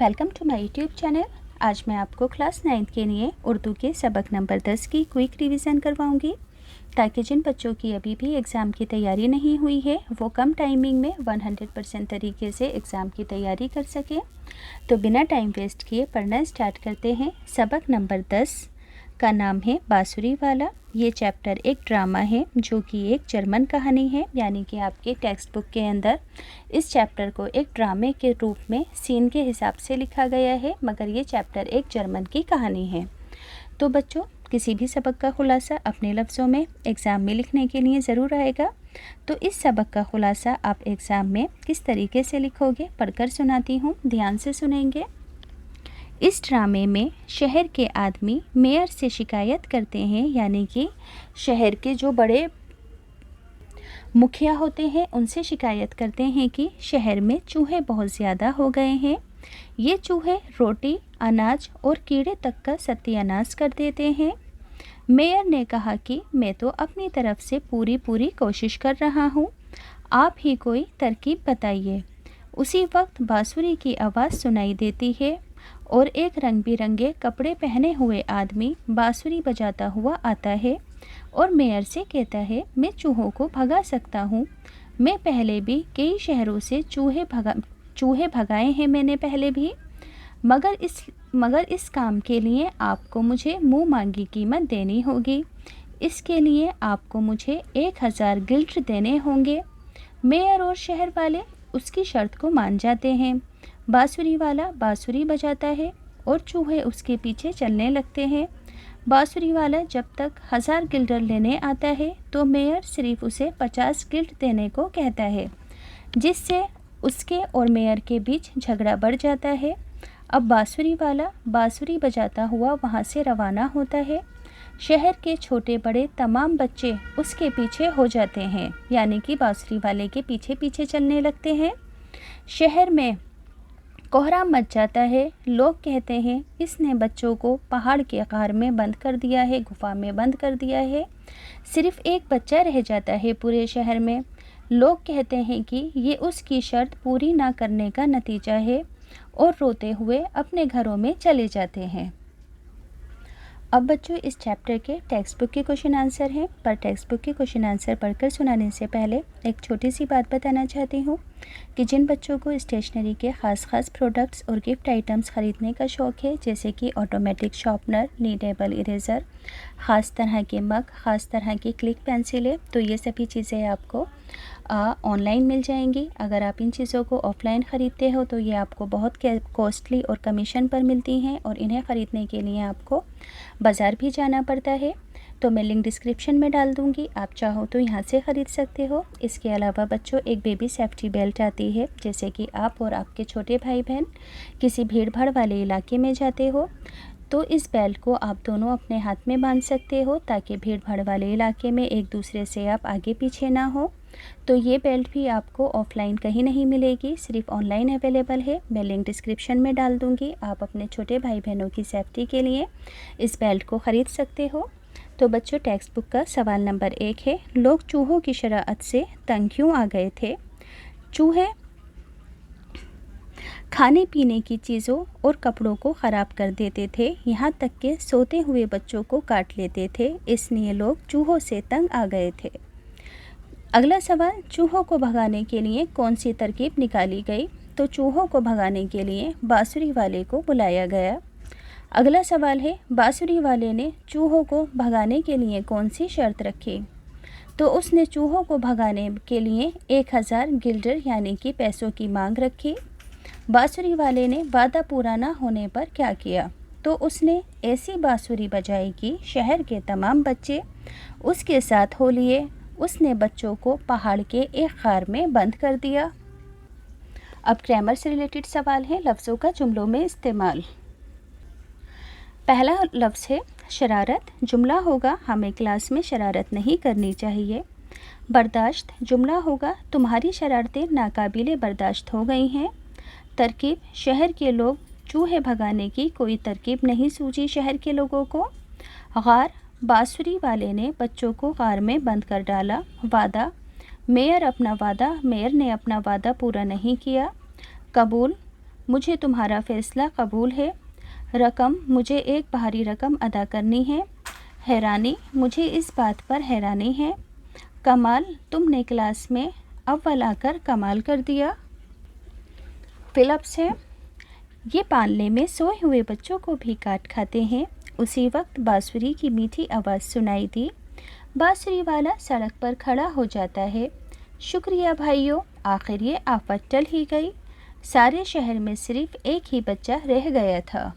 Welcome to my YouTube channel. आज मैं आपको क्लास 9th के लिए उर्दू के सबक नंबर 10 की क्विक रिवीजन करवाऊंगी, ताकि जिन बच्चों की अभी भी एग्ज़ाम की तैयारी नहीं हुई है वो कम टाइमिंग में 100% तरीके से एग्ज़ाम की तैयारी कर सकें। तो बिना टाइम वेस्ट किए पढ़ना स्टार्ट करते हैं। सबक नंबर 10 का नाम है बांसुरी वाला। ये चैप्टर एक ड्रामा है जो कि एक जर्मन कहानी है, यानी कि आपके टेक्स्ट बुक के अंदर इस चैप्टर को एक ड्रामे के रूप में सीन के हिसाब से लिखा गया है, मगर ये चैप्टर एक जर्मन की कहानी है। तो बच्चों, किसी भी सबक का खुलासा अपने लफ्ज़ों में एग्ज़ाम में लिखने के लिए ज़रूर आएगा। तो इस सबक का खुलासा आप एग्ज़ाम में किस तरीके से लिखोगे पढ़कर सुनाती हूँ, ध्यान से सुनेंगे। इस ड्रामे में शहर के आदमी मेयर से शिकायत करते हैं, यानी कि शहर के जो बड़े मुखिया होते हैं उनसे शिकायत करते हैं कि शहर में चूहे बहुत ज़्यादा हो गए हैं। ये चूहे रोटी, अनाज और कीड़े तक का सत्यानाश कर देते हैं। मेयर ने कहा कि मैं तो अपनी तरफ से पूरी कोशिश कर रहा हूँ, आप ही कोई तरकीब बताइए। उसी वक्त बांसुरी की आवाज़ सुनाई देती है और एक रंग बिरंगे कपड़े पहने हुए आदमी बांसुरी बजाता हुआ आता है और मेयर से कहता है, मैं चूहों को भगा सकता हूँ। मैं पहले भी कई शहरों से चूहे भगाए हैं मैंने पहले भी, मगर इस काम के लिए आपको मुझे मुँह मांगी कीमत देनी होगी। इसके लिए आपको मुझे 1000 गिल्ड देने होंगे। मेयर और शहर वाले उसकी शर्त को मान जाते हैं। बांसुरी वाला बांसुरी बजाता है और चूहे उसके पीछे चलने लगते हैं। बांसुरी वाला जब तक 1000 गिल्डर लेने आता है तो मेयर सिर्फ उसे 50 गिल्ड देने को कहता है, जिससे उसके और मेयर के बीच झगड़ा बढ़ जाता है। अब बांसुरी वाला बांसुरी बजाता हुआ वहाँ से रवाना होता है। शहर के छोटे बड़े तमाम बच्चे उसके पीछे हो जाते हैं, यानी कि बांसुरी वाले के पीछे पीछे चलने लगते हैं। शहर में कोहराम मच जाता है। लोग कहते हैं इसने बच्चों को पहाड़ के गार में बंद कर दिया है, गुफा में बंद कर दिया है। सिर्फ एक बच्चा रह जाता है पूरे शहर में। लोग कहते हैं कि ये उसकी शर्त पूरी ना करने का नतीजा है और रोते हुए अपने घरों में चले जाते हैं। अब बच्चों, इस चैप्टर के टेक्स्ट बुक के क्वेश्चन आंसर हैं, पर टेक्स्ट बुक के क्वेश्चन आंसर पढ़कर सुनाने से पहले एक छोटी सी बात बताना चाहती हूँ कि जिन बच्चों को स्टेशनरी के ख़ास प्रोडक्ट्स और गिफ्ट आइटम्स ख़रीदने का शौक़ है, जैसे कि ऑटोमेटिक शार्पनर, नीडेबल इरेज़र, ख़ास तरह के मग, ख़ास तरह की क्लिक पेंसिलें, तो ये सभी चीज़ें आपको ऑनलाइन मिल जाएंगी। अगर आप इन चीज़ों को ऑफ़लाइन ख़रीदते हो तो ये आपको बहुत कॉस्टली और कमीशन पर मिलती हैं, और इन्हें ख़रीदने के लिए आपको बाज़ार भी जाना पड़ता है। तो मैं लिंक डिस्क्रिप्शन में डाल दूँगी, आप चाहो तो यहाँ से ख़रीद सकते हो। इसके अलावा बच्चों, एक बेबी सेफ्टी बेल्ट आती है, जैसे कि आप और आपके छोटे भाई बहन किसी भीड़ भाड़ वाले इलाके में जाते हो तो इस बेल्ट को आप दोनों अपने हाथ में बांध सकते हो, ताकि भीड़ भाड़ वाले इलाके में एक दूसरे से आप आगे पीछे ना हो। तो ये बेल्ट भी आपको ऑफ़लाइन कहीं नहीं मिलेगी, सिर्फ ऑनलाइन अवेलेबल है। मैं लिंक डिस्क्रिप्शन में डाल दूँगी, आप अपने छोटे भाई बहनों की सेफ्टी के लिए इस बेल्ट को ख़रीद सकते हो। तो बच्चों, टेक्स्ट बुक का सवाल नंबर 1 है, लोग चूहों की शरारत से तंग क्यों आ गए थे? चूहे खाने पीने की चीज़ों और कपड़ों को ख़राब कर देते थे, यहाँ तक कि सोते हुए बच्चों को काट लेते थे, इसलिए लोग चूहों से तंग आ गए थे। अगला सवाल, चूहों को भगाने के लिए कौन सी तरकीब निकाली गई? तो चूहों को भगाने के लिए बांसुरी वाले को बुलाया गया। अगला सवाल है, बांसुरी वाले ने चूहों को भगाने के लिए कौन सी शर्त रखी? तो उसने चूहों को भगाने के लिए 1000 गिल्डर यानी कि पैसों की मांग रखी। बांसुरी वाले ने वादा पूरा ना होने पर क्या किया? तो उसने ऐसी बांसुरी बजाई कि शहर के तमाम बच्चे उसके साथ हो लिए। उसने बच्चों को पहाड़ के एक गार में बंद कर दिया। अब ग्रामर से रिलेटेड सवाल है, लफ्ज़ों का जुमलों में इस्तेमाल। पहला लफ्ज़ है शरारत। जुमला होगा, हमें क्लास में शरारत नहीं करनी चाहिए। बर्दाश्त जुमला होगा, तुम्हारी शरारतें नाकाबिले बर्दाश्त हो गई हैं। तरकीब, शहर के लोग चूहे भगाने की कोई तरकीब नहीं सूझी शहर के लोगों को। गार, बांसुरी वाले ने बच्चों को गार में बंद कर डाला। वादा, मेयर ने अपना वादा पूरा नहीं किया। कबूल, मुझे तुम्हारा फ़ैसला कबूल है। रकम, मुझे एक भारी रकम अदा करनी है। हैरानी, मुझे इस बात पर हैरानी है। कमाल, तुमने क्लास में अव्वल आकर कमाल कर दिया। फ़िलिप्स है, ये पालने में सोए हुए बच्चों को भी काट खाते हैं। उसी वक्त बांसुरी की मीठी आवाज़ सुनाई दी। बांसुरी वाला सड़क पर खड़ा हो जाता है। शुक्रिया भाइयों, आखिर ये आफत टल ही गई। सारे शहर में सिर्फ एक ही बच्चा रह गया था।